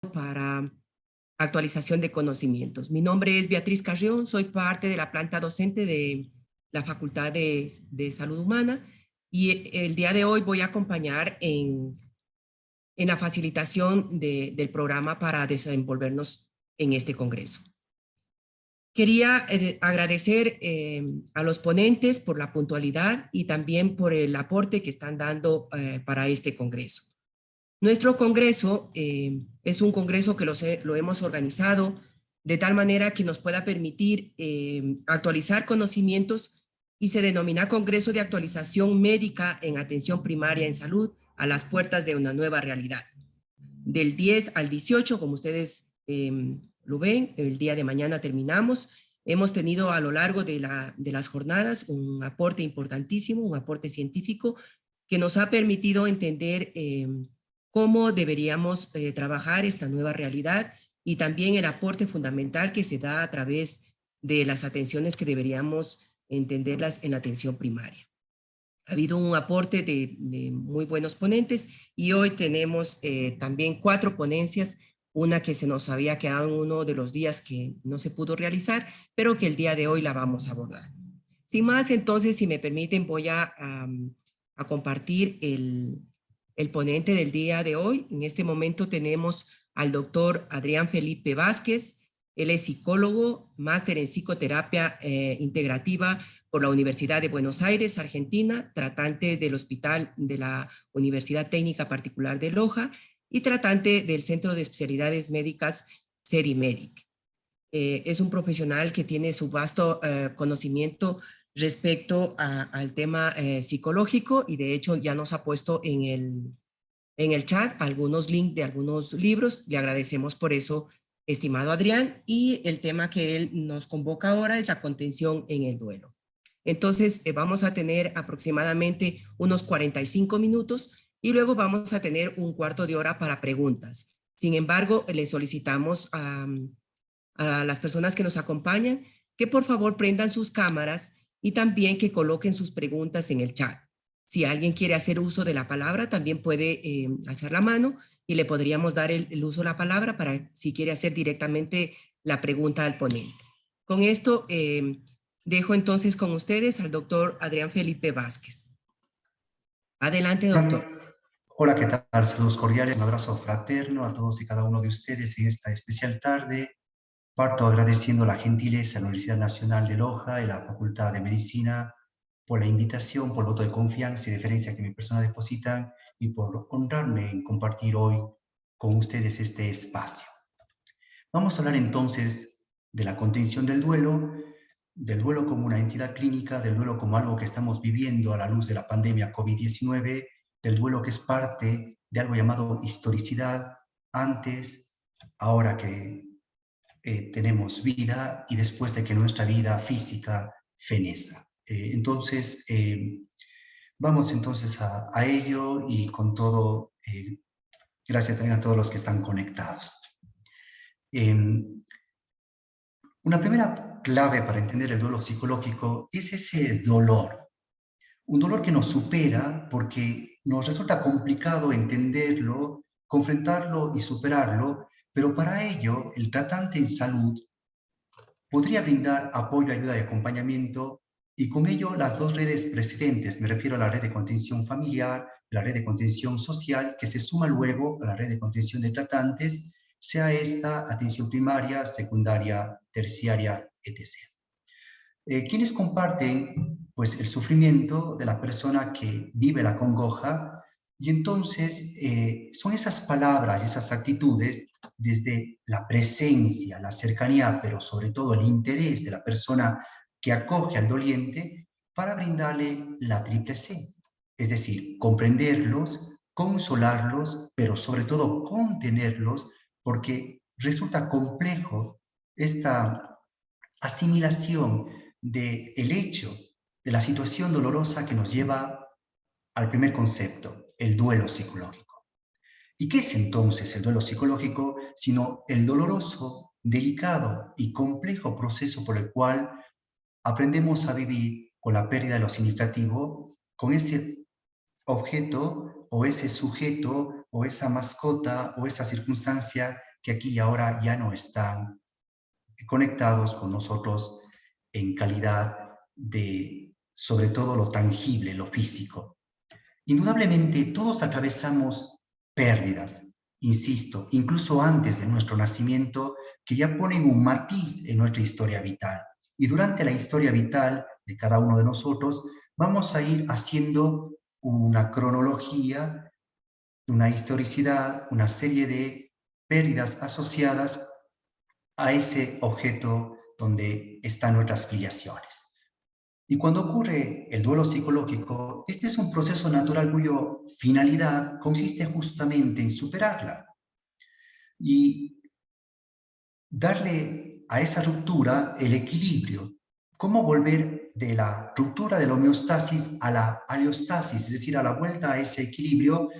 para actualización de conocimientos. Mi nombre es Beatriz Carrión, soy parte de la planta docente de la Facultad de Salud Humana y el día de hoy voy a acompañar en la facilitación del programa para desenvolvernos en este congreso. Quería agradecer a los ponentes por la puntualidad y también por el aporte que están dando para este congreso. Nuestro congreso es un congreso que lo hemos organizado de tal manera que nos pueda permitir actualizar conocimientos y se denomina Congreso de Actualización Médica en Atención Primaria en Salud a las puertas de una nueva realidad. Del 10 al 18, como ustedes lo ven, el día de mañana terminamos. Hemos tenido a lo largo de las jornadas un aporte importantísimo, un aporte científico que nos ha permitido entender cómo deberíamos trabajar esta nueva realidad y también el aporte fundamental que se da a través de las atenciones que deberíamos entenderlas en atención primaria. Ha habido un aporte de muy buenos ponentes y hoy tenemos también 4 ponencias, una que se nos había quedado en uno de los días que no se pudo realizar, pero que el día de hoy la vamos a abordar. Sin más, entonces, si me permiten, voy a compartir el ponente del día de hoy. En este momento tenemos al doctor Adrián Felipe Vázquez. Él es psicólogo, máster en psicoterapia integrativa por la Universidad de Buenos Aires, Argentina, tratante del Hospital de la Universidad Técnica Particular de Loja y tratante del Centro de Especialidades Médicas Serimedic. Es un profesional que tiene su vasto conocimiento respecto al tema psicológico y de hecho ya nos ha puesto en el chat algunos links de algunos libros. Le agradecemos por eso, estimado Adrián, y el tema que él nos convoca ahora es la contención en el duelo. Entonces vamos a tener aproximadamente unos 45 minutos y luego vamos a tener un cuarto de hora para preguntas. Sin embargo, le solicitamos a las personas que nos acompañan que por favor prendan sus cámaras y también que coloquen sus preguntas en el chat. Si alguien quiere hacer uso de la palabra, también puede alzar la mano y le podríamos dar el uso de la palabra para si quiere hacer directamente la pregunta al ponente. Con esto dejo entonces con ustedes al doctor Adrián Felipe Vázquez. Adelante, doctor. Hola, ¿qué tal? Saludos cordiales, un abrazo fraterno a todos y cada uno de ustedes en esta especial tarde. Parto agradeciendo la gentileza de la Universidad Nacional de Loja y la Facultad de Medicina por la invitación, por el voto de confianza y deferencia que mi persona depositan y por honrarme en compartir hoy con ustedes este espacio. Vamos a hablar entonces de la contención del duelo como una entidad clínica, del duelo como algo que estamos viviendo a la luz de la pandemia COVID-19, del duelo que es parte de algo llamado historicidad, antes, ahora que tenemos vida y después de que nuestra vida física feneza. Entonces, vamos entonces a ello y con todo, gracias también a todos los que están conectados. Una primera clave para entender el duelo psicológico es ese dolor. Un dolor que nos supera porque nos resulta complicado entenderlo, confrontarlo y superarlo, pero para ello el tratante en salud podría brindar apoyo, ayuda y acompañamiento y con ello las dos redes precedentes, me refiero a la red de contención familiar, la red de contención social, que se suma luego a la red de contención de tratantes, sea esta atención primaria, secundaria, terciaria, etc. ¿Quiénes comparten pues, el sufrimiento de la persona que vive la congoja? Y entonces son esas palabras, esas actitudes, desde la presencia, la cercanía, pero sobre todo el interés de la persona que acoge al doliente para brindarle la triple C. Es decir, comprenderlos, consolarlos, pero sobre todo contenerlos, porque resulta complejo esta asimilación del hecho, de la situación dolorosa que nos lleva al primer concepto, el duelo psicológico. ¿Y qué es entonces el duelo psicológico? Sino el doloroso, delicado y complejo proceso por el cual aprendemos a vivir con la pérdida de lo significativo, con ese objeto o ese sujeto o esa mascota o esa circunstancia que aquí y ahora ya no están conectados con nosotros en calidad de, sobre todo, lo tangible, lo físico. Indudablemente, todos atravesamos pérdidas, insisto, incluso antes de nuestro nacimiento, que ya ponen un matiz en nuestra historia vital. Y durante la historia vital de cada uno de nosotros, vamos a ir haciendo una cronología, una historicidad, una serie de pérdidas asociadas a ese objeto donde están nuestras filiaciones. Y cuando ocurre el duelo psicológico, este es un proceso natural cuya finalidad consiste justamente en superarla y darle a esa ruptura el equilibrio. ¿Cómo volver de la ruptura de la homeostasis a la aleostasis, es decir, a la vuelta a ese equilibrio?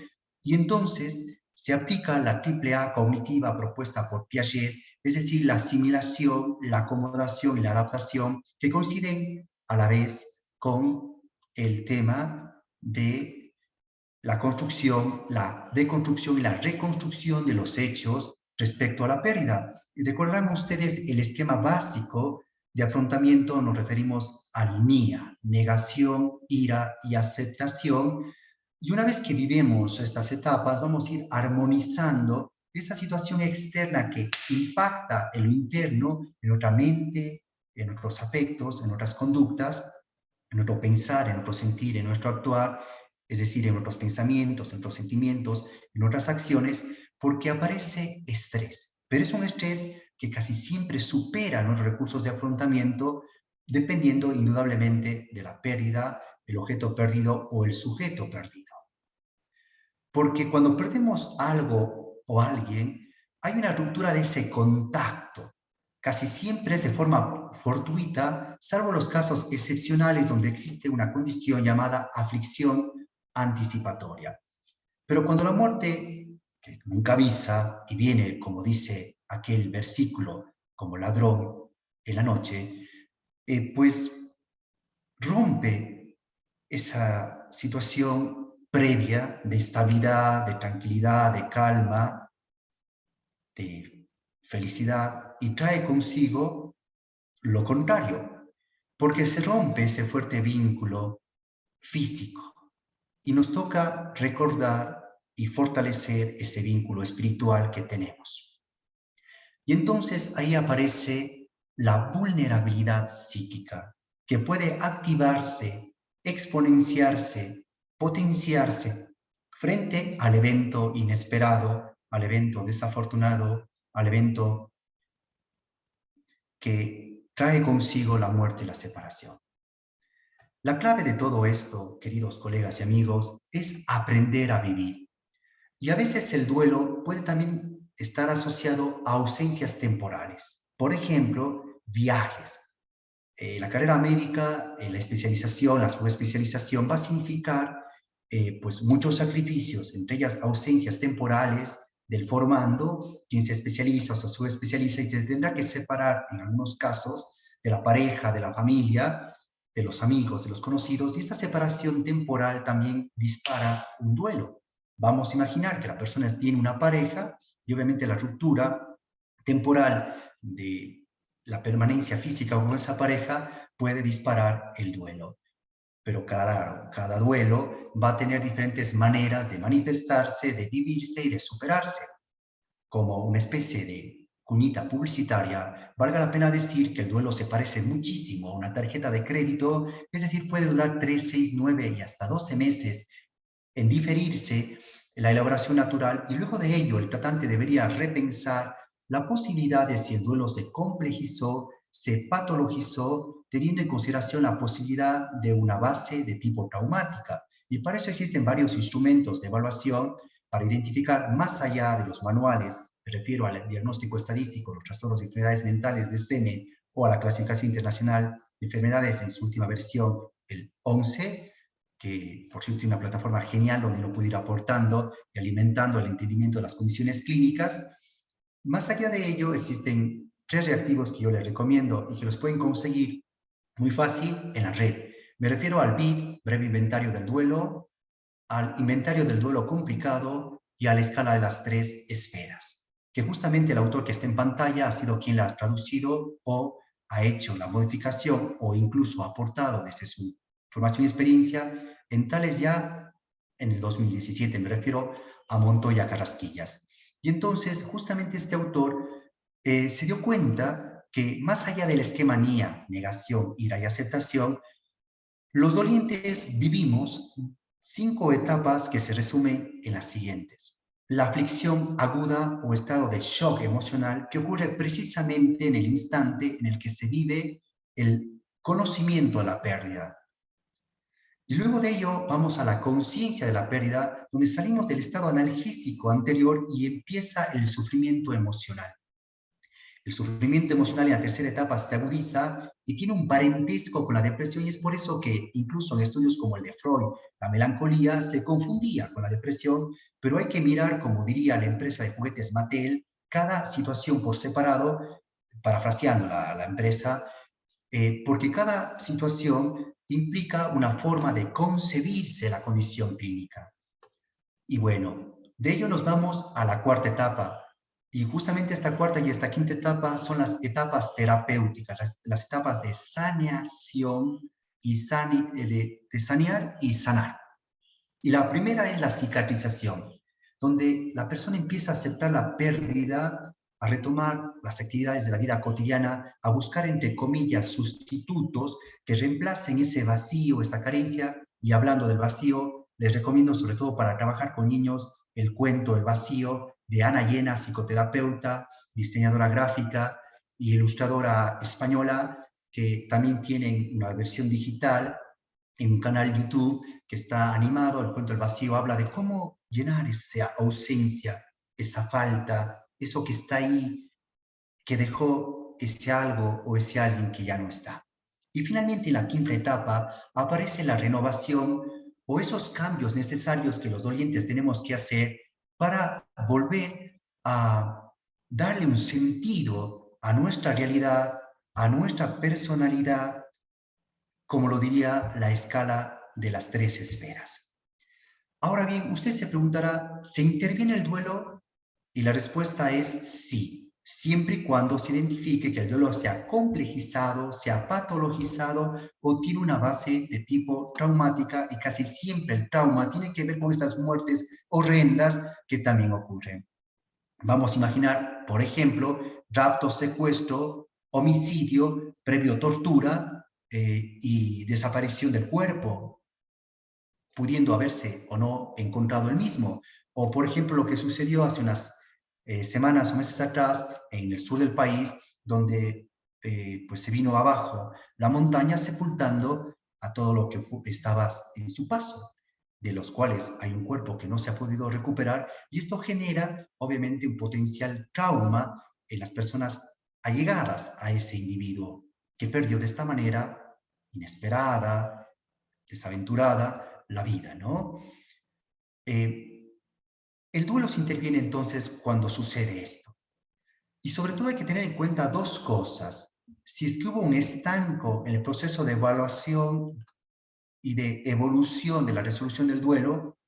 Y entonces se aplica la triple A cognitiva propuesta por Piaget, es decir, la asimilación, la acomodación y la adaptación, que coinciden a la vez con el tema de la construcción, la deconstrucción y la reconstrucción de los hechos respecto a la pérdida. Y recordarán ustedes el esquema básico de afrontamiento, nos referimos al NIA, negación, ira y aceptación. Y una vez que vivimos estas etapas, vamos a ir armonizando esa situación externa que impacta en lo interno, en nuestra mente, en nuestros afectos, en nuestras conductas, en nuestro pensar, en nuestro sentir, en nuestro actuar, es decir, en nuestros pensamientos, en nuestros sentimientos, en nuestras acciones, porque aparece estrés. Pero es un estrés que casi siempre supera los recursos de afrontamiento, dependiendo indudablemente de la pérdida, el objeto perdido o el sujeto perdido. Porque cuando perdemos algo o alguien, hay una ruptura de ese contacto. Casi siempre es de forma fortuita, salvo los casos excepcionales donde existe una condición llamada aflicción anticipatoria. Pero cuando la muerte, que nunca avisa y viene, como dice aquel versículo, como ladrón en la noche, pues rompe esa situación previa de estabilidad, de tranquilidad, de calma, de felicidad, y trae consigo lo contrario, porque se rompe ese fuerte vínculo físico y nos toca recordar y fortalecer ese vínculo espiritual que tenemos. Y entonces ahí aparece la vulnerabilidad psíquica, que puede activarse, exponenciarse, potenciarse frente al evento inesperado, al evento desafortunado, al evento que trae consigo la muerte y la separación. La clave de todo esto, queridos colegas y amigos, es aprender a vivir. Y a veces el duelo puede también estar asociado a ausencias temporales. Por ejemplo, viajes. La carrera médica, la especialización, la subespecialización va a significar pues muchos sacrificios, entre ellas ausencias temporales del formando, quien se especializa o se subespecializa y se tendrá que separar en algunos casos de la pareja, de la familia, de los amigos, de los conocidos, y esta separación temporal también dispara un duelo. Vamos a imaginar que la persona tiene una pareja y obviamente la ruptura temporal de la permanencia física con esa pareja puede disparar el duelo. Pero claro, cada duelo va a tener diferentes maneras de manifestarse, de vivirse y de superarse. Como una especie de cuñita publicitaria, valga la pena decir que el duelo se parece muchísimo a una tarjeta de crédito, es decir, puede durar 3, 6, 9 y hasta 12 meses en diferirse la elaboración natural, y luego de ello el tratante debería repensar la posibilidad de si el duelo se complejizó, se patologizó, teniendo en consideración la posibilidad de una base de tipo traumática. Y para eso existen varios instrumentos de evaluación para identificar más allá de los manuales, me refiero al diagnóstico estadístico, los trastornos y enfermedades mentales de CENE o a la clasificación internacional de enfermedades en su última versión, el 11, que por cierto tiene una plataforma genial donde uno puede ir aportando y alimentando el entendimiento de las condiciones clínicas. Más allá de ello, existen 3 reactivos que yo les recomiendo y que los pueden conseguir muy fácil en la red. Me refiero al BID, breve inventario del duelo, al inventario del duelo complicado y a la escala de las 3 esferas, que justamente el autor que está en pantalla ha sido quien la ha traducido o ha hecho la modificación o incluso ha aportado desde su formación y experiencia en tales ya en el 2017, me refiero a Montoya Carrasquillas. Y entonces, justamente este autor se dio cuenta que más allá del esquema NIA, negación, ira y aceptación, los dolientes vivimos 5 etapas que se resumen en las siguientes. La aflicción aguda o estado de shock emocional que ocurre precisamente en el instante en el que se vive el conocimiento de la pérdida. Y luego de ello vamos a la conciencia de la pérdida, donde salimos del estado analgésico anterior y empieza el sufrimiento emocional. El sufrimiento emocional en la tercera etapa se agudiza y tiene un parentesco con la depresión, y es por eso que incluso en estudios como el de Freud, la melancolía se confundía con la depresión, pero hay que mirar, como diría la empresa de juguetes Mattel, cada situación por separado, parafraseando la empresa, porque cada situación implica una forma de concebirse la condición clínica. Y bueno, de ello nos vamos a la cuarta etapa. Y justamente esta cuarta y esta quinta etapa son las etapas terapéuticas, las etapas de saneación y de sanear y sanar. Y la primera es la cicatrización, donde la persona empieza a aceptar la pérdida, a retomar las actividades de la vida cotidiana, a buscar, entre comillas, sustitutos que reemplacen ese vacío, esa carencia. Y hablando del vacío, les recomiendo, sobre todo para trabajar con niños, el cuento El vacío de Ana Llena, psicoterapeuta, diseñadora gráfica y ilustradora española, que también tienen una versión digital en un canal YouTube que está animado. El cuento El vacío habla de cómo llenar esa ausencia, esa falta, eso que está ahí, que dejó ese algo o ese alguien que ya no está. Y finalmente, en la quinta etapa, aparece la renovación o esos cambios necesarios que los dolientes tenemos que hacer para volver a darle un sentido a nuestra realidad, a nuestra personalidad, como lo diría la escala de las 3 esferas. Ahora bien, usted se preguntará, ¿se interviene el duelo? Y la respuesta es sí, siempre y cuando se identifique que el duelo se ha complejizado, se ha patologizado o tiene una base de tipo traumática, y casi siempre el trauma tiene que ver con estas muertes horrendas que también ocurren. Vamos a imaginar, por ejemplo, rapto, secuestro, homicidio, previo tortura y desaparición del cuerpo, pudiendo haberse o no encontrado el mismo. O, por ejemplo, lo que sucedió hace unas semanas o meses atrás en el sur del país, donde pues se vino abajo la montaña sepultando a todo lo que estaba en su paso, de los cuales hay un cuerpo que no se ha podido recuperar, y esto genera obviamente un potencial trauma en las personas allegadas a ese individuo que perdió de esta manera inesperada, desaventurada, la vida, ¿no? El duelo se interviene entonces cuando sucede esto. Y sobre todo hay que tener en cuenta 2 cosas. Si es que hubo un estanco en el proceso de evaluación y de evolución de la resolución del duelo,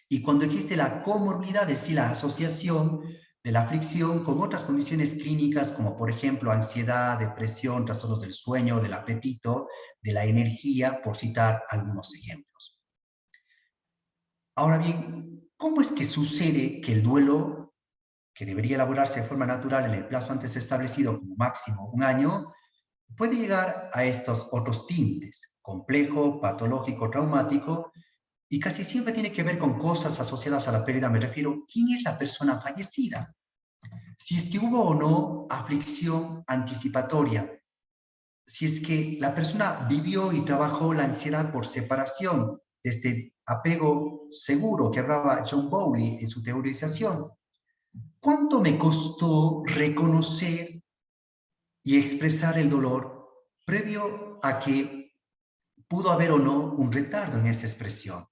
y cuando existe la comorbilidad, es decir, la asociación de la aflicción con otras condiciones clínicas, como por ejemplo ansiedad, depresión, trastornos del sueño, del apetito, de la energía, por citar algunos ejemplos. Ahora bien, ¿cómo es que sucede que el duelo, que debería elaborarse de forma natural en el plazo antes establecido como máximo 1 año, puede llegar a estos otros tintes, complejo, patológico, traumático, y casi siempre tiene que ver con cosas asociadas a la pérdida? Me refiero, ¿quién es la persona fallecida? Si es que hubo o no aflicción anticipatoria, si es que la persona vivió y trabajó la ansiedad por separación, desde apego seguro que hablaba John Bowlby en su teorización. ¿Cuánto me costó reconocer y expresar el dolor previo a que pudo haber o no un retardo en esa expresión?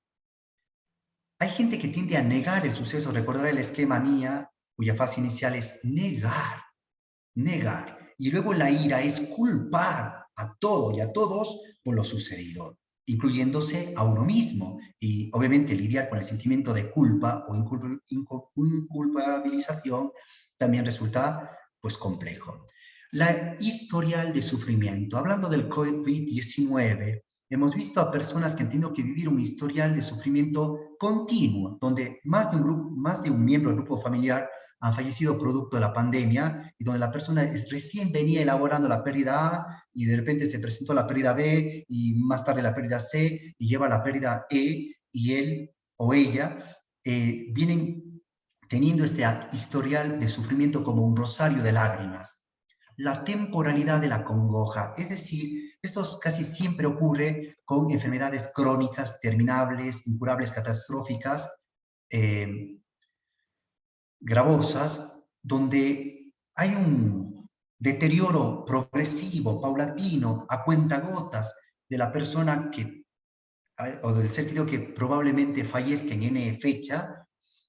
Hay gente que tiende a negar el suceso, recordar el esquema NIA, cuya fase inicial es negar, y luego la ira es culpar a todo y a todos por lo sucedido, incluyéndose a uno mismo, y obviamente lidiar con el sentimiento de culpa o inculpabilización también resulta pues complejo. La historial de sufrimiento. Hablando del COVID-19, hemos visto a personas que han tenido que vivir un historial de sufrimiento continuo, donde más de un miembro del grupo familiar han fallecido producto de la pandemia y donde la persona recién venía elaborando la pérdida A y de repente se presentó la pérdida B y más tarde la pérdida C y lleva la pérdida E y él o ella vienen teniendo este historial de sufrimiento como un rosario de lágrimas. La temporalidad de la congoja, es decir, esto casi siempre ocurre con enfermedades crónicas, terminables, incurables, catastróficas, eh, gravosas, donde hay un deterioro progresivo, paulatino, a cuentagotas de la persona que, o del ser querido que probablemente fallezca en N fecha,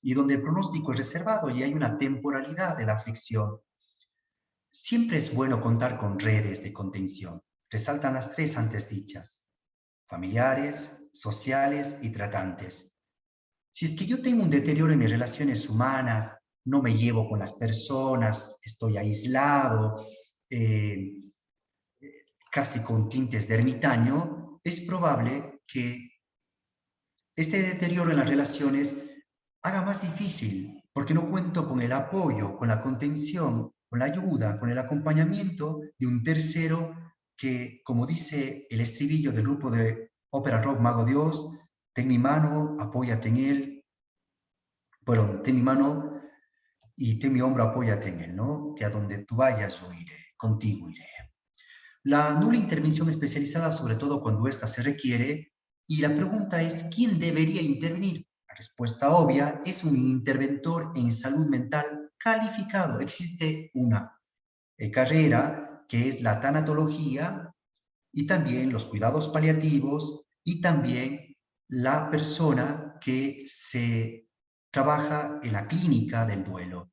y donde el pronóstico es reservado y hay una temporalidad de la aflicción. Siempre es bueno contar con redes de contención. Resaltan las tres antes dichas: familiares, sociales y tratantes. Si es que yo tengo un deterioro en mis relaciones humanas, no me llevo con las personas, estoy aislado, casi con tintes de ermitaño, es probable que este deterioro en las relaciones haga más difícil, porque no cuento con el apoyo, con la contención, con la ayuda, con el acompañamiento de un tercero que, como dice el estribillo del grupo de ópera rock Mago Dios, ten mi mano, apóyate en él, bueno, ten mi mano y ten mi hombro, apóyate en él, ¿no? Que a donde tú vayas yo iré, contigo iré. La nula intervención especializada, sobre todo cuando ésta se requiere, y la pregunta es, ¿quién debería intervenir? La respuesta obvia es un interventor en salud mental calificado. Existe una carrera que es la tanatología y también los cuidados paliativos y también la persona que se trabaja en la clínica del duelo.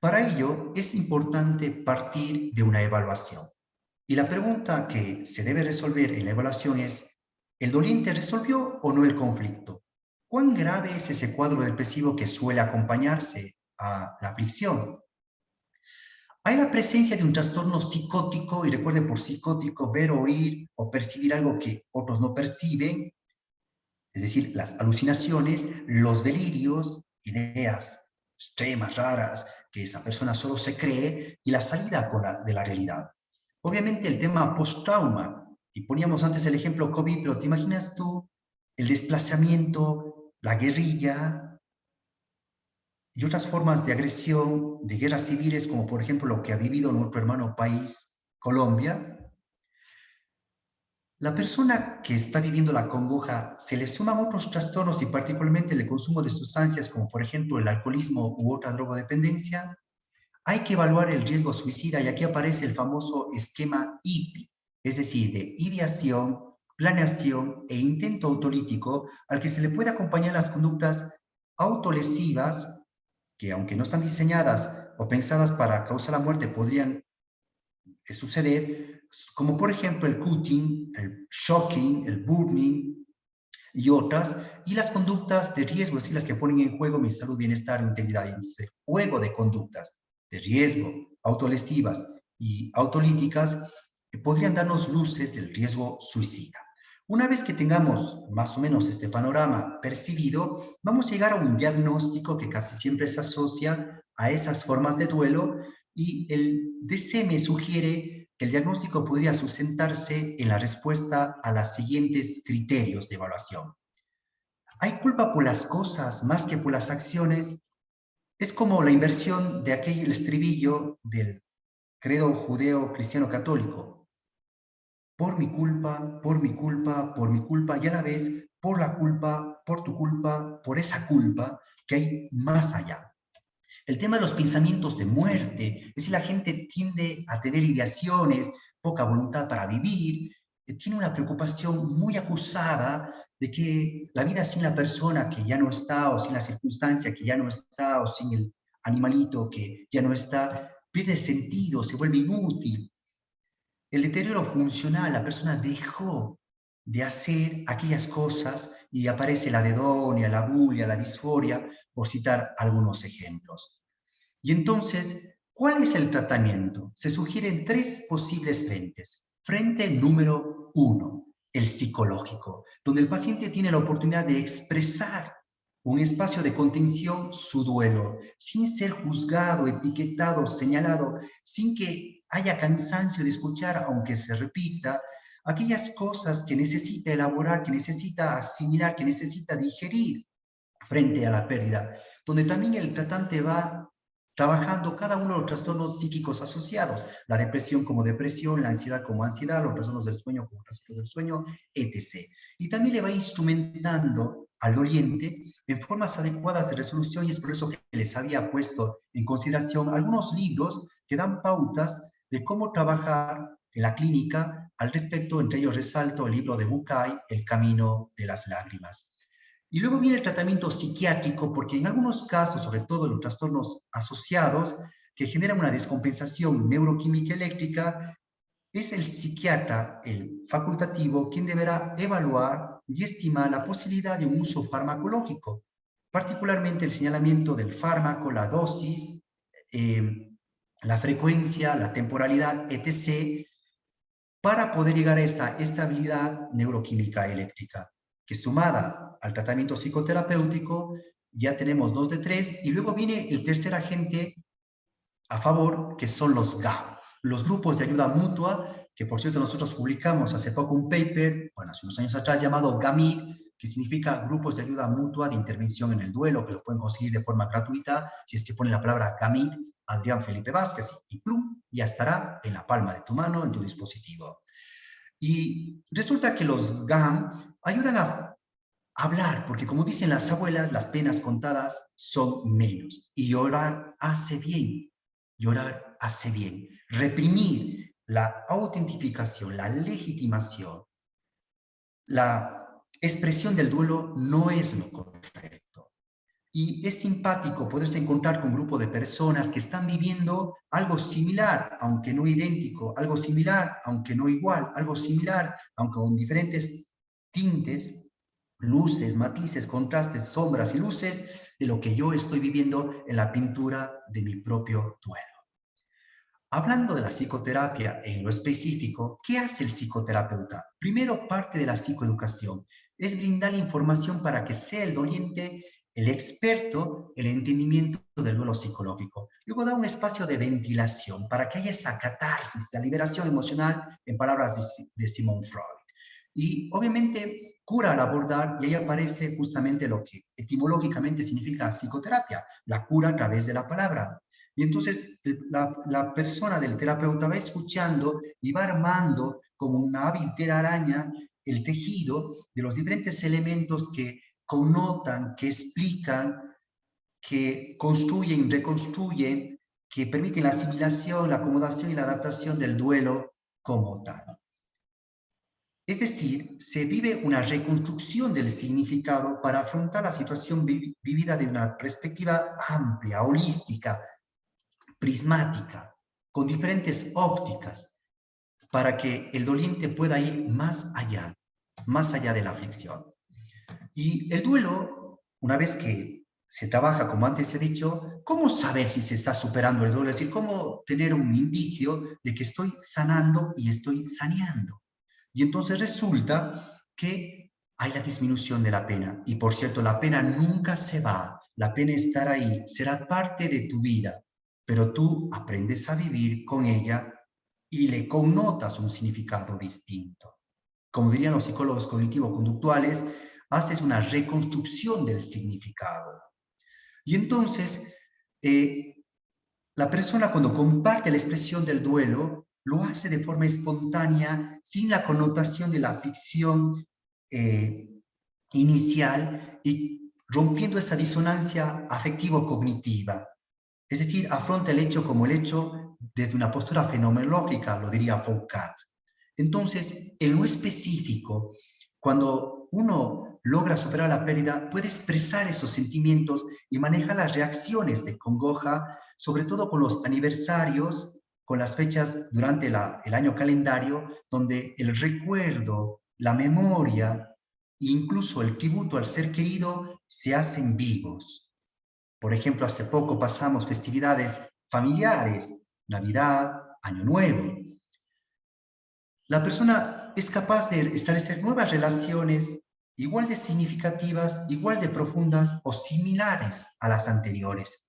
Para ello es importante partir de una evaluación. Y la pregunta que se debe resolver en la evaluación es, ¿el doliente resolvió o no el conflicto? ¿Cuán grave es ese cuadro depresivo que suele acompañarse a la aflicción? Hay la presencia de un trastorno psicótico, y recuerden por psicótico ver, oír o percibir algo que otros no perciben, es decir, las alucinaciones, los delirios, ideas extremas, raras, que esa persona solo se cree, y la salida de la realidad. Obviamente el tema post-trauma, y poníamos antes el ejemplo COVID, pero ¿te imaginas tú el desplazamiento, la guerrilla y otras formas de agresión, de guerras civiles, como por ejemplo lo que ha vivido nuestro hermano país, Colombia? La persona que está viviendo la congoja, se le suman otros trastornos y particularmente el consumo de sustancias como por ejemplo el alcoholismo u otra drogodependencia. Hay que evaluar el riesgo suicida y aquí aparece el famoso esquema IPI, es decir, de ideación, planeación e intento autolítico, al que se le puede acompañar las conductas autolesivas que, aunque no están diseñadas o pensadas para causar la muerte, podrían suceder, como por ejemplo el cutting, el shocking, el burning y otras, y las conductas de riesgo, es decir, las que ponen en juego mi salud, bienestar, integridad, y este juego de conductas de riesgo, autolesivas y autolíticas, que podrían darnos luces del riesgo suicida. Una vez que tengamos más o menos este panorama percibido, vamos a llegar a un diagnóstico que casi siempre se asocia a esas formas de duelo, y el DCM sugiere que el diagnóstico podría sustentarse en la respuesta a los siguientes criterios de evaluación. ¿Hay culpa por las cosas más que por las acciones? Es como la inversión de aquel estribillo del credo judeo cristiano católico. Por mi culpa, por mi culpa, por mi culpa, y a la vez por la culpa, por tu culpa, por esa culpa que hay más allá. El tema de los pensamientos de muerte, es decir, la gente tiende a tener ideaciones, poca voluntad para vivir, tiene una preocupación muy acusada de que la vida sin la persona que ya no está, o sin la circunstancia que ya no está, o sin el animalito que ya no está, pierde sentido, se vuelve inútil. El deterioro funcional, la persona dejó de hacer aquellas cosas y aparece la dedonia, la bulia, la disforia, por citar algunos ejemplos. Y entonces, ¿cuál es el tratamiento? Se sugieren tres posibles frentes. Frente número uno, el psicológico, donde el paciente tiene la oportunidad de expresar un espacio de contención, su duelo, sin ser juzgado, etiquetado, señalado, sin que haya cansancio de escuchar, aunque se repita, aquellas cosas que necesita elaborar, que necesita asimilar, que necesita digerir frente a la pérdida, donde también el tratante va trabajando cada uno de los trastornos psíquicos asociados, la depresión como depresión, la ansiedad como ansiedad, los trastornos del sueño como trastornos del sueño, etc. Y también le va instrumentando al doliente en formas adecuadas de resolución, y es por eso que les había puesto en consideración algunos libros que dan pautas de cómo trabajar en la clínica al respecto. Entre ellos resalto el libro de Bucay, El camino de las lágrimas. Y luego viene el tratamiento psiquiátrico, porque en algunos casos, sobre todo en los trastornos asociados, que generan una descompensación neuroquímica eléctrica, es el psiquiatra, el facultativo, quien deberá evaluar y estimar la posibilidad de un uso farmacológico, particularmente el señalamiento del fármaco, la dosis, la frecuencia, la temporalidad, etc., para poder llegar a esta estabilidad neuroquímica eléctrica, que sumada al tratamiento psicoterapéutico, ya tenemos 2 de 3, y luego viene el tercer agente a favor, que son los GAM, los grupos de ayuda mutua, que por cierto nosotros publicamos hace poco un paper, bueno, hace unos años atrás, llamado GAMID, que significa Grupos de Ayuda Mutua de Intervención en el Duelo, que lo pueden conseguir de forma gratuita, si es que ponen la palabra GAMID, Adrián Felipe Vázquez, y plum, ya estará en la palma de tu mano, en tu dispositivo. Y resulta que los GAM ayudan a hablar, porque como dicen las abuelas, las penas contadas son menos. Y llorar hace bien, llorar hace bien. Reprimir la autentificación, la legitimación, la expresión del duelo no es lo correcto. Y es simpático poderse encontrar con un grupo de personas que están viviendo algo similar, aunque no idéntico, algo similar, aunque no igual, algo similar, aunque con diferentes tintes, luces, matices, contrastes, sombras y luces de lo que yo estoy viviendo en la pintura de mi propio duelo. Hablando de la psicoterapia en lo específico, ¿qué hace el psicoterapeuta? Primero, parte de la psicoeducación es brindar información para que sea el doliente el experto en el entendimiento del duelo psicológico. Luego da un espacio de ventilación para que haya esa catarsis, la liberación emocional, en palabras de Sigmund Freud. Y obviamente cura al abordar, y ahí aparece justamente lo que etimológicamente significa psicoterapia, la cura a través de la palabra. Y entonces la persona del terapeuta va escuchando y va armando como una hábil telaraña el tejido de los diferentes elementos que connotan, que explican, que construyen, reconstruyen, que permiten la asimilación, la acomodación y la adaptación del duelo como tal. Es decir, se vive una reconstrucción del significado para afrontar la situación vivida de una perspectiva amplia, holística, prismática, con diferentes ópticas, para que el doliente pueda ir más allá de la aflicción. Y el duelo, una vez que se trabaja, como antes he dicho, ¿cómo saber si se está superando el duelo? Es decir, ¿cómo tener un indicio de que estoy sanando y estoy saneando? Y entonces resulta que hay la disminución de la pena. Y por cierto, la pena nunca se va. La pena estará ahí, será parte de tu vida. Pero tú aprendes a vivir con ella y le connotas un significado distinto. Como dirían los psicólogos cognitivo-conductuales, haces una reconstrucción del significado. Y entonces, la persona cuando comparte la expresión del duelo, lo hace de forma espontánea, sin la connotación de la aflicción inicial y rompiendo esa disonancia afectivo-cognitiva. Es decir, afronta el hecho como el hecho desde una postura fenomenológica, lo diría Foucault. Entonces, en lo específico, cuando uno logra superar la pérdida, puede expresar esos sentimientos y manejar las reacciones de congoja, sobre todo con los aniversarios, con las fechas durante el año calendario, donde el recuerdo, la memoria, incluso el tributo al ser querido, se hacen vivos. Por ejemplo, hace poco pasamos festividades familiares, Navidad, Año Nuevo. La persona es capaz de establecer nuevas relaciones igual de significativas, igual de profundas o similares a las anteriores.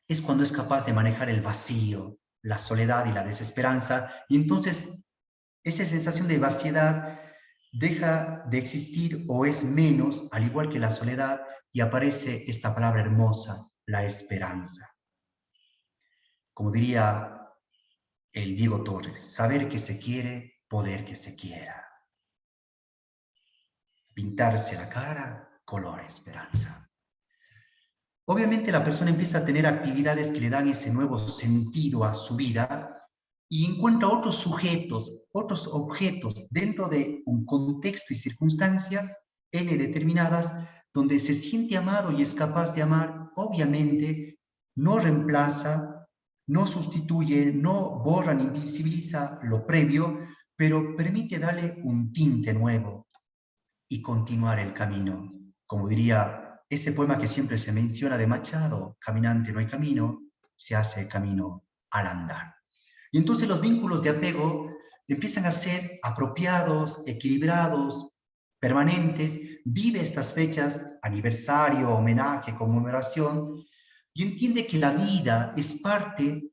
Es cuando es capaz de manejar el vacío, la soledad y la desesperanza, y entonces esa sensación de vaciedad deja de existir o es menos, al igual que la soledad, y aparece esta palabra hermosa, la esperanza. Como diría el Diego Torres, saber que se quiere, poder que se quiera. Pintarse la cara, color esperanza. Obviamente la persona empieza a tener actividades que le dan ese nuevo sentido a su vida y encuentra otros sujetos, otros objetos dentro de un contexto y circunstancias N determinadas donde se siente amado y es capaz de amar. Obviamente no reemplaza, no sustituye, no borra ni invisibiliza lo previo, pero permite darle un tinte nuevo y continuar el camino. Como diría ese poema que siempre se menciona de Machado, caminante no hay camino, se hace el camino al andar. Y entonces los vínculos de apego empiezan a ser apropiados, equilibrados, permanentes, vive estas fechas, aniversario, homenaje, conmemoración, y entiende que la vida es parte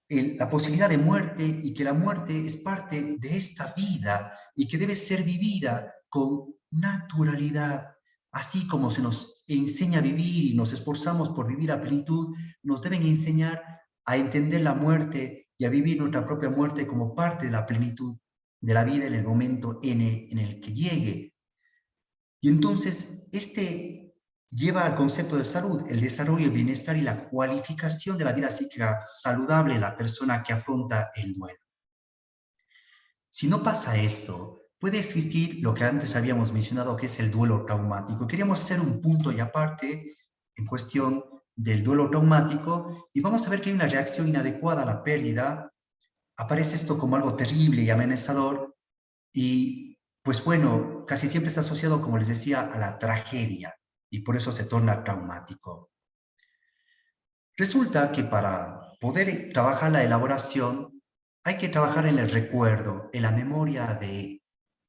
la posibilidad de muerte y que la muerte es parte de esta vida y que debe ser vivida con naturalidad. Así como se nos enseña a vivir y nos esforzamos por vivir a plenitud, nos deben enseñar a entender la muerte y a vivir nuestra propia muerte como parte de la plenitud de la vida en el momento en el que llegue. Y entonces, lleva al concepto de salud, el desarrollo, el bienestar y la cualificación de la vida psíquica saludable de la persona que afronta el duelo. Si no pasa esto, puede existir lo que antes habíamos mencionado, que es el duelo traumático. Queríamos hacer un punto y aparte en cuestión del duelo traumático y vamos a ver que hay una reacción inadecuada a la pérdida. Aparece esto como algo terrible y amenazador y, pues bueno, casi siempre está asociado, como les decía, a la tragedia y por eso se torna traumático. Resulta que para poder trabajar la elaboración hay que trabajar en el recuerdo, en la memoria de...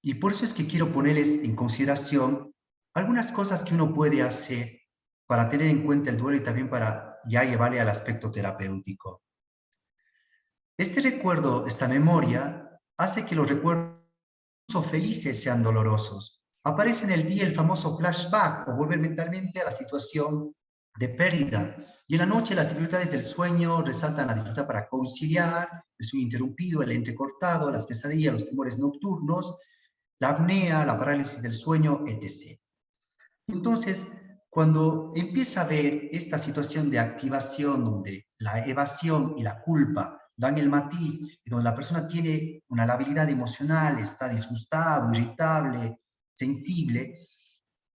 Y por eso es que quiero ponerles en consideración algunas cosas que uno puede hacer para tener en cuenta el duelo y también para ya llevarle al aspecto terapéutico. Este recuerdo, esta memoria, hace que los recuerdos felices sean dolorosos. Aparece en el día el famoso flashback o volver mentalmente a la situación de pérdida. Y en la noche las dificultades del sueño resaltan la dificultad para conciliar, el sueño interrumpido, el entrecortado, las pesadillas, los temores nocturnos, la apnea, la parálisis del sueño, etc. Entonces, cuando empieza a ver esta situación de activación donde la evasión y la culpa dan el matiz y donde la persona tiene una labilidad emocional, está disgustado, irritable, sensible,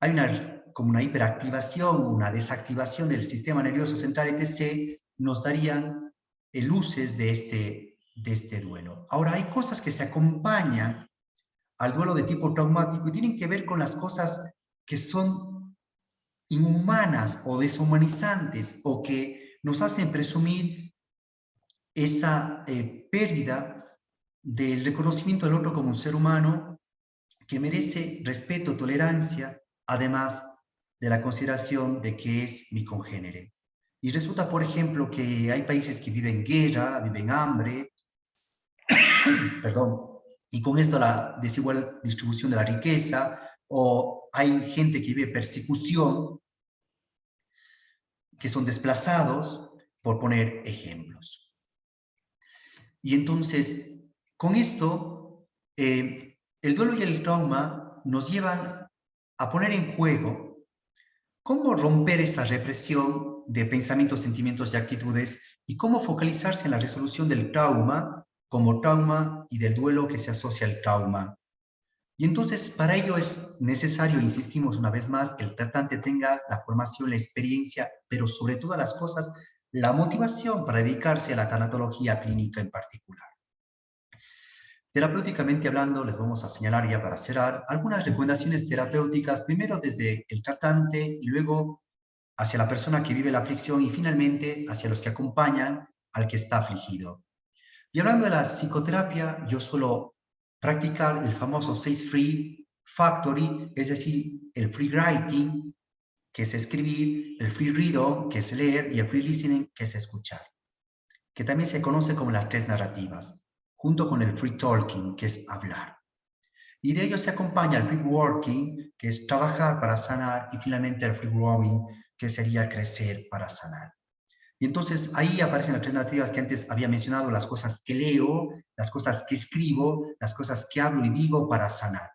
hay como una hiperactivación, una desactivación del sistema nervioso central, etc., nos darían luces de este duelo. Ahora, hay cosas que se acompañan al duelo de tipo traumático y tienen que ver con las cosas que son inhumanas o deshumanizantes o que nos hacen presumir esa pérdida del reconocimiento del otro como un ser humano que merece respeto, tolerancia, además de la consideración de que es mi congénere. Y resulta, por ejemplo, que hay países que viven guerra, viven hambre, perdón, y con esto la desigual distribución de la riqueza, o hay gente que vive persecución, que son desplazados, por poner ejemplos. Y entonces, con esto, el duelo y el trauma nos llevan a poner en juego cómo romper esa represión de pensamientos, sentimientos y actitudes y cómo focalizarse en la resolución del trauma como trauma y del duelo que se asocia al trauma. Y entonces, para ello es necesario, insistimos una vez más, que el tratante tenga la formación, la experiencia, pero sobre todas las cosas, la motivación para dedicarse a la tanatología clínica en particular. Terapéuticamente hablando, les vamos a señalar ya para cerrar algunas recomendaciones terapéuticas, primero desde el tratante y luego hacia la persona que vive la aflicción y finalmente hacia los que acompañan al que está afligido. Y hablando de la psicoterapia, yo suelo practicar el famoso 6 Free Factory, es decir, el free writing, que es escribir, el free reading, que es leer, y el free listening, que es escuchar, que también se conoce como las tres narrativas, junto con el free talking, que es hablar. Y de ello se acompaña el free working, que es trabajar para sanar, y finalmente el free growing, que sería crecer para sanar. Y entonces ahí aparecen las tres narrativas que antes había mencionado, las cosas que leo, las cosas que escribo, las cosas que hablo y digo para sanar.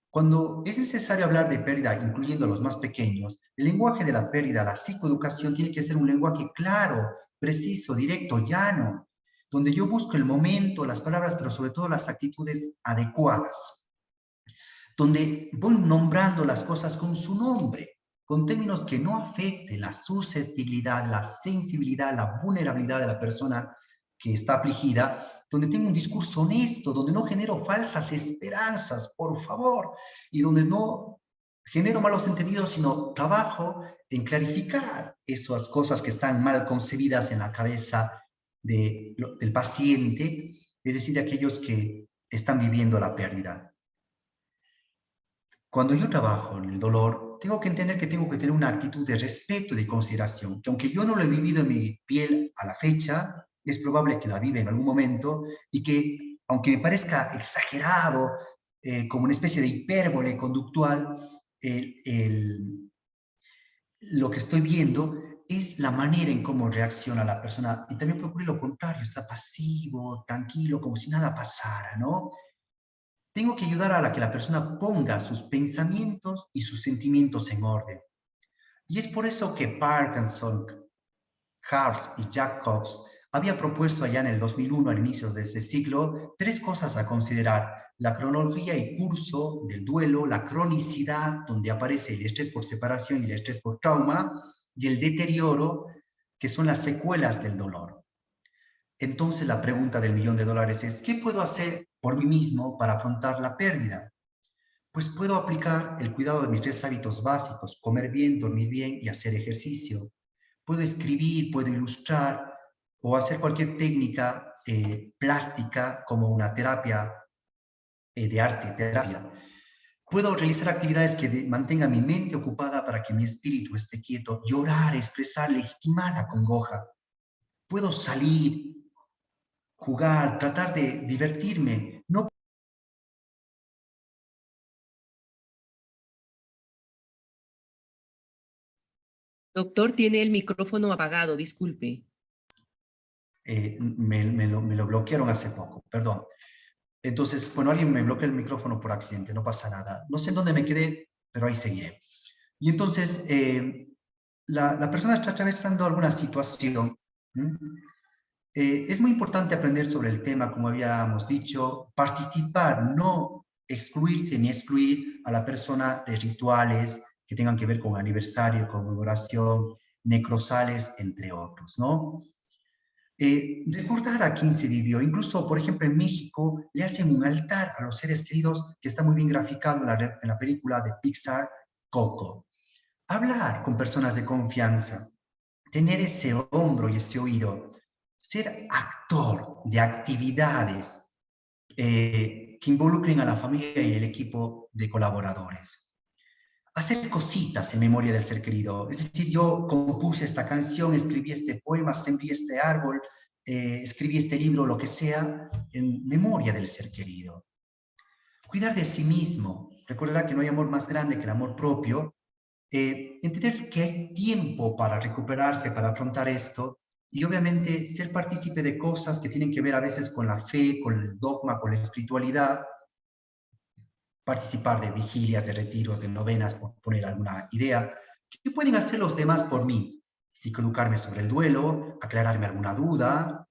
Cuando es necesario hablar de pérdida, incluyendo a los más pequeños, el lenguaje de la pérdida, la psicoeducación, tiene que ser un lenguaje claro, preciso, directo, llano, donde yo busco el momento, las palabras, pero sobre todo las actitudes adecuadas, donde voy nombrando las cosas con su nombre, con términos que no afecten la susceptibilidad, la sensibilidad, la vulnerabilidad de la persona que está afligida, donde tengo un discurso honesto, donde no genero falsas esperanzas, por favor, y donde no genero malos entendidos, sino trabajo en clarificar esas cosas que están mal concebidas en la cabeza del paciente, es decir, de aquellos que están viviendo la pérdida. Cuando yo trabajo en el dolor, tengo que entender que tengo que tener una actitud de respeto y de consideración, que aunque yo no lo he vivido en mi piel a la fecha, es probable que la viva en algún momento y que, aunque me parezca exagerado, como una especie de hipérbole conductual, lo que estoy viendo es la manera en cómo reacciona la persona. Y también puede ocurrir lo contrario, está pasivo, tranquilo, como si nada pasara, ¿no? Tengo que ayudar a la que la persona ponga sus pensamientos y sus sentimientos en orden. Y es por eso que Parkinson, Hartz y Jacobs había propuesto allá en el 2001, al inicio de este siglo, tres cosas a considerar: la cronología y curso del duelo, la cronicidad, donde aparece el estrés por separación y el estrés por trauma, y el deterioro, que son las secuelas del dolor. Entonces la pregunta del $1.000.000 es: ¿qué puedo hacer por mí mismo para afrontar la pérdida? Pues puedo aplicar el cuidado de mis tres hábitos básicos: comer bien, dormir bien y hacer ejercicio. Puedo escribir, puedo ilustrar o hacer cualquier técnica plástica como una terapia de arte, terapia. Puedo realizar actividades que mantengan mi mente ocupada para que mi espíritu esté quieto, llorar, expresar, legitimar la congoja. Puedo salir, jugar, tratar de divertirme. No, Doctor, tiene el micrófono apagado, disculpe. me lo bloquearon hace poco, perdón. Entonces, bueno, alguien me bloqueó el micrófono por accidente, no pasa nada. No sé en dónde me quedé, pero ahí seguiré. Y entonces, la persona está atravesando alguna situación. Es muy importante aprender sobre el tema, como habíamos dicho, participar, no excluirse ni excluir a la persona de rituales que tengan que ver con aniversario, conmemoración, necrosales, entre otros, ¿no? Recordar a quién se vivió. Incluso, por ejemplo, en México le hacen un altar a los seres queridos, que está muy bien graficado en la película de Pixar, Coco. Hablar con personas de confianza, tener ese hombro y ese oído, ser actor de actividades que involucren a la familia y el equipo de colaboradores. Hacer cositas en memoria del ser querido. Es decir, yo compuse esta canción, escribí este poema, sembré este árbol, escribí este libro, lo que sea, en memoria del ser querido. Cuidar de sí mismo. Recordará que no hay amor más grande que el amor propio. Entender que hay tiempo para recuperarse, para afrontar esto, y obviamente ser partícipe de cosas que tienen que ver a veces con la fe, con el dogma, con la espiritualidad, participar de vigilias, de retiros, de novenas, por poner alguna idea. ¿Qué pueden hacer los demás por mí? Psicoeducarme sobre el duelo, aclararme alguna duda,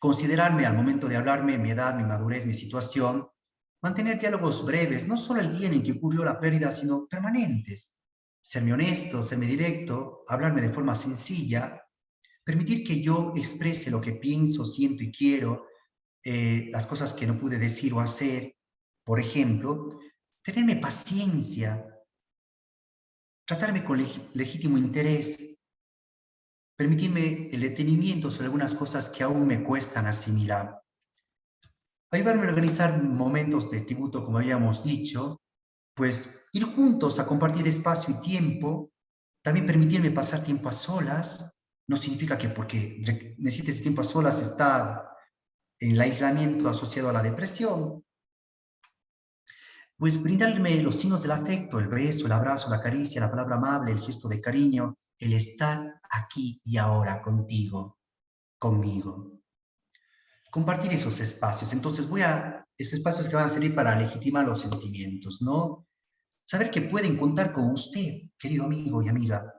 considerarme al momento de hablarme mi edad, mi madurez, mi situación, mantener diálogos breves, no solo el día en que ocurrió la pérdida, sino permanentes. Serme honesto, serme directo, hablarme de forma sencilla, permitir que yo exprese lo que pienso, siento y quiero, las cosas que no pude decir o hacer, por ejemplo, tenerme paciencia, tratarme con legítimo interés, permitirme el detenimiento sobre algunas cosas que aún me cuestan asimilar, ayudarme a organizar momentos de tributo, como habíamos dicho, pues ir juntos a compartir espacio y tiempo, también permitirme pasar tiempo a solas, no significa que porque necesites tiempo a solas está en el aislamiento asociado a la depresión, pues brindarme los signos del afecto, el beso, el abrazo, la caricia, la palabra amable, el gesto de cariño, el estar aquí y ahora contigo, conmigo. Compartir esos espacios. Entonces esos espacios que van a servir para legitimar los sentimientos, ¿no? Saber que pueden contar con usted, querido amigo y amiga.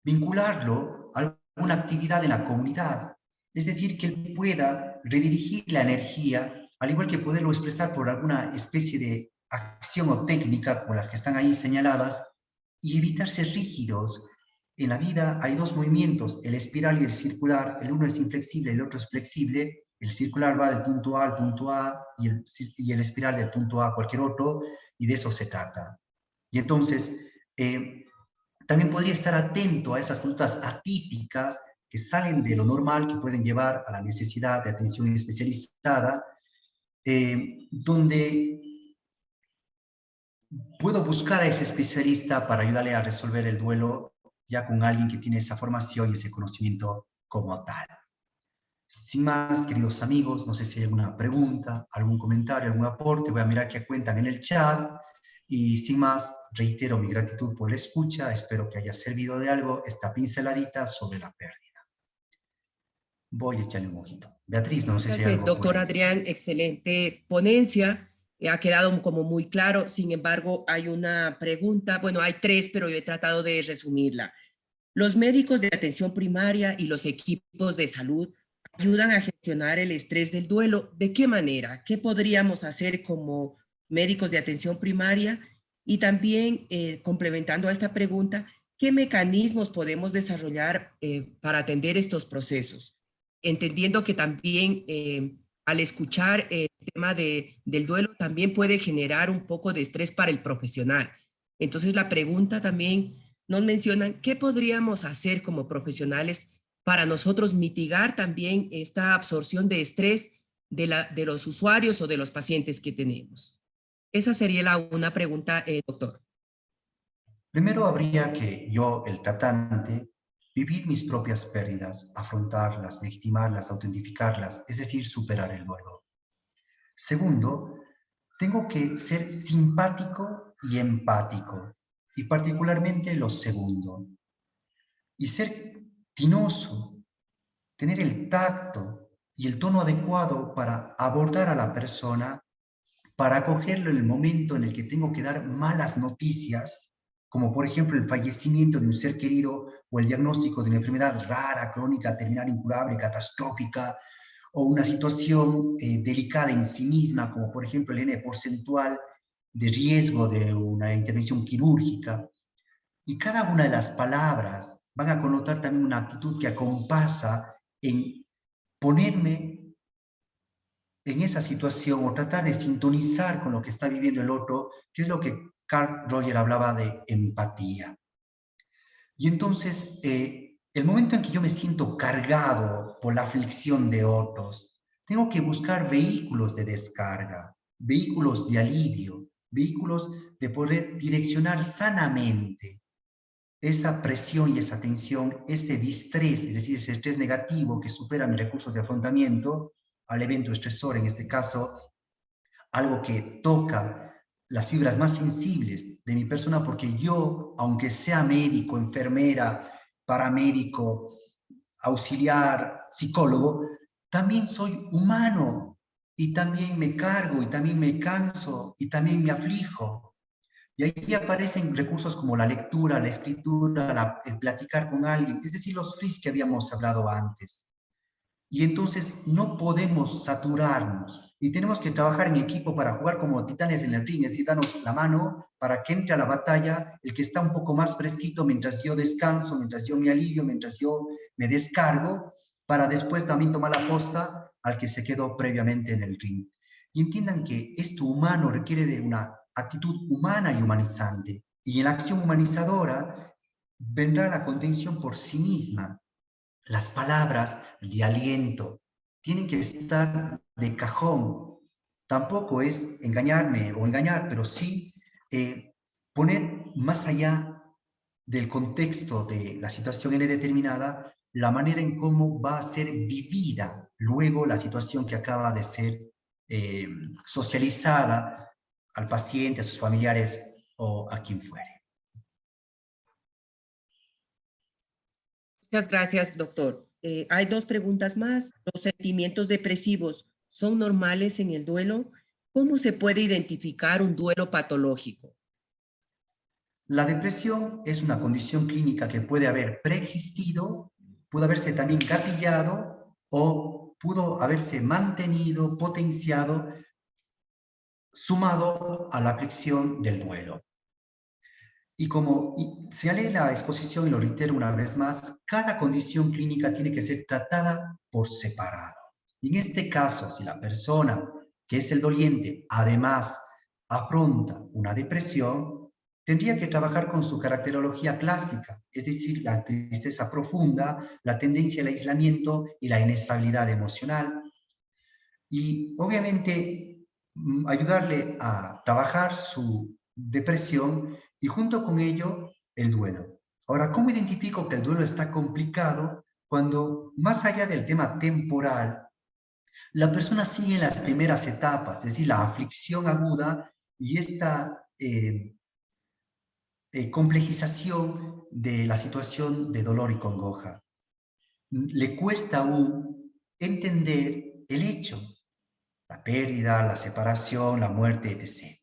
Vincularlo a alguna actividad en la comunidad. Es decir, que él pueda redirigir la energía, al igual que poderlo expresar por alguna especie de acción o técnica, como las que están ahí señaladas, y evitar ser rígidos. En la vida hay dos movimientos, el espiral y el circular. El uno es inflexible, el otro es flexible. El circular va del punto A al punto A y el espiral del punto A a cualquier otro, y de eso se trata. Y entonces, también podría estar atento a esas conductas atípicas que salen de lo normal, que pueden llevar a la necesidad de atención especializada, donde puedo buscar a ese especialista para ayudarle a resolver el duelo ya con alguien que tiene esa formación y ese conocimiento como tal. Sin más, queridos amigos, no sé si hay alguna pregunta, algún comentario, algún aporte, voy a mirar qué cuentan en el chat. Y sin más, reitero mi gratitud por la escucha, espero que haya servido de algo esta pinceladita sobre la pérdida. Voy a echarle un ojito. Beatriz, no sé si hay Gracias, algo por doctor ahí. Adrián, excelente ponencia. Ha quedado como muy claro. Sin embargo, hay una pregunta, bueno, hay tres, pero yo he tratado de resumirla. Los médicos de atención primaria y los equipos de salud ayudan a gestionar el estrés del duelo. ¿De qué manera? ¿Qué podríamos hacer como médicos de atención primaria? Y también, complementando a esta pregunta, ¿qué mecanismos podemos desarrollar para atender estos procesos? Entendiendo que también al escuchar el tema del duelo también puede generar un poco de estrés para el profesional. Entonces la pregunta también nos mencionan qué podríamos hacer como profesionales para nosotros mitigar también esta absorción de estrés de los usuarios o de los pacientes que tenemos. Esa sería una pregunta, doctor. Primero habría que yo, el tratante, vivir mis propias pérdidas, afrontarlas, legitimarlas, autentificarlas, es decir, superar el duelo. Segundo, tengo que ser simpático y empático, y particularmente lo segundo. Y ser tinoso, tener el tacto y el tono adecuado para abordar a la persona, para acogerlo en el momento en el que tengo que dar malas noticias, como por ejemplo el fallecimiento de un ser querido o el diagnóstico de una enfermedad rara, crónica, terminal, incurable, catastrófica, o una situación delicada en sí misma, como por ejemplo el N porcentual de riesgo de una intervención quirúrgica. Y cada una de las palabras van a connotar también una actitud que acompasa en ponerme en esa situación o tratar de sintonizar con lo que está viviendo el otro, que es lo que Carl Roger hablaba de empatía. Y entonces, el momento en que yo me siento cargado por la aflicción de otros, tengo que buscar vehículos de descarga, vehículos de alivio, vehículos de poder direccionar sanamente esa presión y esa tensión, ese distrés, es decir, ese estrés negativo que supera mis recursos de afrontamiento al evento estresor, en este caso, algo que toca las fibras más sensibles de mi persona, porque yo, aunque sea médico, enfermera, paramédico, auxiliar, psicólogo, también soy humano y también me cargo y también me canso y también me aflijo. Y ahí aparecen recursos como la lectura, la escritura, el platicar con alguien, es decir, los fris que habíamos hablado antes. Y entonces no podemos saturarnos y tenemos que trabajar en equipo para jugar como titanes en el ring, es decir, darnos la mano para que entre a la batalla el que está un poco más fresquito mientras yo descanso, mientras yo me alivio, mientras yo me descargo, para después también tomar la posta al que se quedó previamente en el ring. Y entiendan que esto humano requiere de una actitud humana y humanizante. Y en la acción humanizadora vendrá la contención por sí misma. Las palabras de aliento tienen que estar de cajón. Tampoco es engañarme o engañar, pero sí poner más allá del contexto de la situación N determinada, la manera en cómo va a ser vivida luego la situación que acaba de ser socializada al paciente, a sus familiares o a quien fuere. Muchas gracias, doctor. Hay dos preguntas más. ¿Los sentimientos depresivos son normales en el duelo? ¿Cómo se puede identificar un duelo patológico? La depresión es una condición clínica que puede haber preexistido, pudo haberse también gatillado o pudo haberse mantenido, potenciado, sumado a la aflicción del duelo. Y como señalé en la exposición y lo reitero una vez más, cada condición clínica tiene que ser tratada por separado. Y en este caso, si la persona que es el doliente además afronta una depresión, tendría que trabajar con su caracterología clásica, es decir, la tristeza profunda, la tendencia al aislamiento y la inestabilidad emocional. Y obviamente ayudarle a trabajar su depresión y junto con ello el duelo. Ahora, ¿cómo identifico que el duelo está complicado cuando más allá del tema temporal, la persona sigue en las primeras etapas, es decir, la aflicción aguda y esta complejización de la situación de dolor y congoja? Le cuesta aún entender el hecho, la pérdida, la separación, la muerte, etc.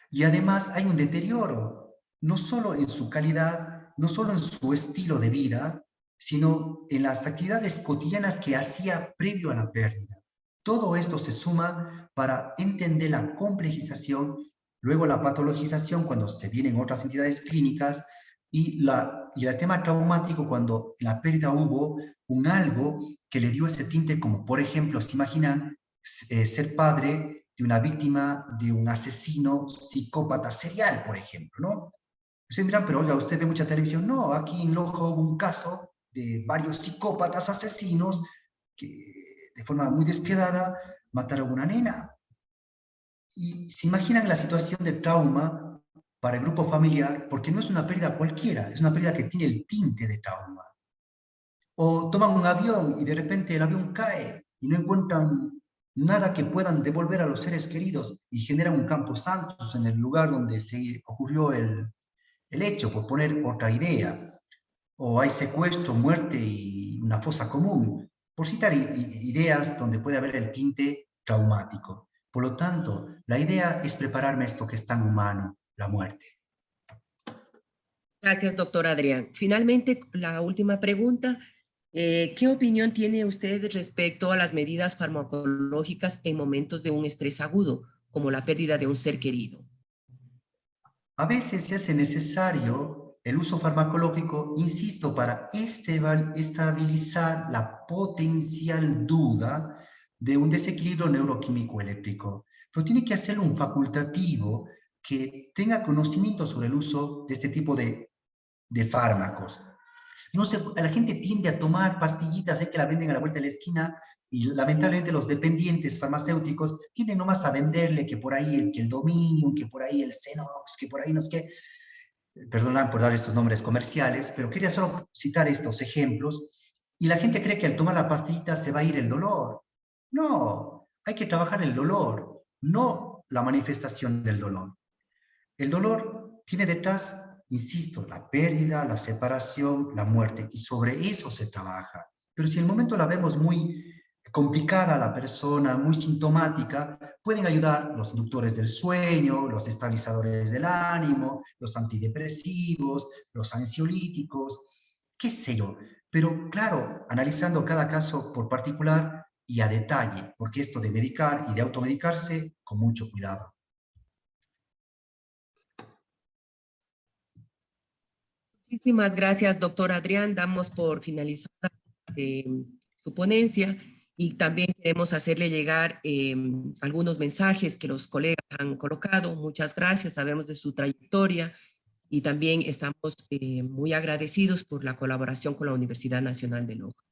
Y además hay un deterioro, no solo en su calidad, no solo en su estilo de vida, sino en las actividades cotidianas que hacía previo a la pérdida. Todo esto se suma para entender la complejización, luego la patologización cuando se vienen otras entidades clínicas y el tema traumático cuando en la pérdida hubo un algo que le dio ese tinte, como por ejemplo, se imaginan ser padre de una víctima de un asesino psicópata serial, por ejemplo, ¿no? Ustedes miran, pero oiga, usted ve mucha televisión. No, aquí en Loja hubo un caso de varios psicópatas asesinos que de forma muy despiadada mataron a una nena. Y se imaginan la situación de trauma para el grupo familiar, porque no es una pérdida cualquiera, es una pérdida que tiene el tinte de trauma. O toman un avión y de repente el avión cae y no encuentran nada que puedan devolver a los seres queridos y generan un campo santos en el lugar donde se ocurrió el hecho, por poner otra idea. O hay secuestro, muerte y una fosa común, por citar ideas donde puede haber el tinte traumático. Por lo tanto, la idea es prepararme a esto que es tan humano, la muerte. Gracias, doctor Adrián. Finalmente, la última pregunta. ¿Qué opinión tiene usted respecto a las medidas farmacológicas en momentos de un estrés agudo, como la pérdida de un ser querido? A veces se hace necesario el uso farmacológico, insisto, para estabilizar la potencial duda de un desequilibrio neuroquímico eléctrico. Pero tiene que hacerlo un facultativo que tenga conocimiento sobre el uso de este tipo de fármacos. No sé, la gente tiende a tomar pastillitas que la venden a la vuelta de la esquina y lamentablemente los dependientes farmacéuticos tienden nomás a venderle que por ahí que el Dominium, que por ahí el Xenox, que por ahí no sé qué. Perdonad por dar estos nombres comerciales, pero quería solo citar estos ejemplos. Y la gente cree que al tomar la pastillita se va a ir el dolor. No, hay que trabajar el dolor, no la manifestación del dolor. El dolor tiene detrás, insisto, la pérdida, la separación, la muerte, y sobre eso se trabaja. Pero si en el momento la vemos muy complicada la persona, muy sintomática, pueden ayudar los inductores del sueño, los estabilizadores del ánimo, los antidepresivos, los ansiolíticos, qué sé yo. Pero claro, analizando cada caso por particular y a detalle, porque esto de medicar y de automedicarse, con mucho cuidado. Muchísimas gracias, doctor Adrián. Damos por finalizada su ponencia. Y también queremos hacerle llegar algunos mensajes que los colegas han colocado. Muchas gracias, sabemos de su trayectoria y también estamos muy agradecidos por la colaboración con la Universidad Nacional de Loja.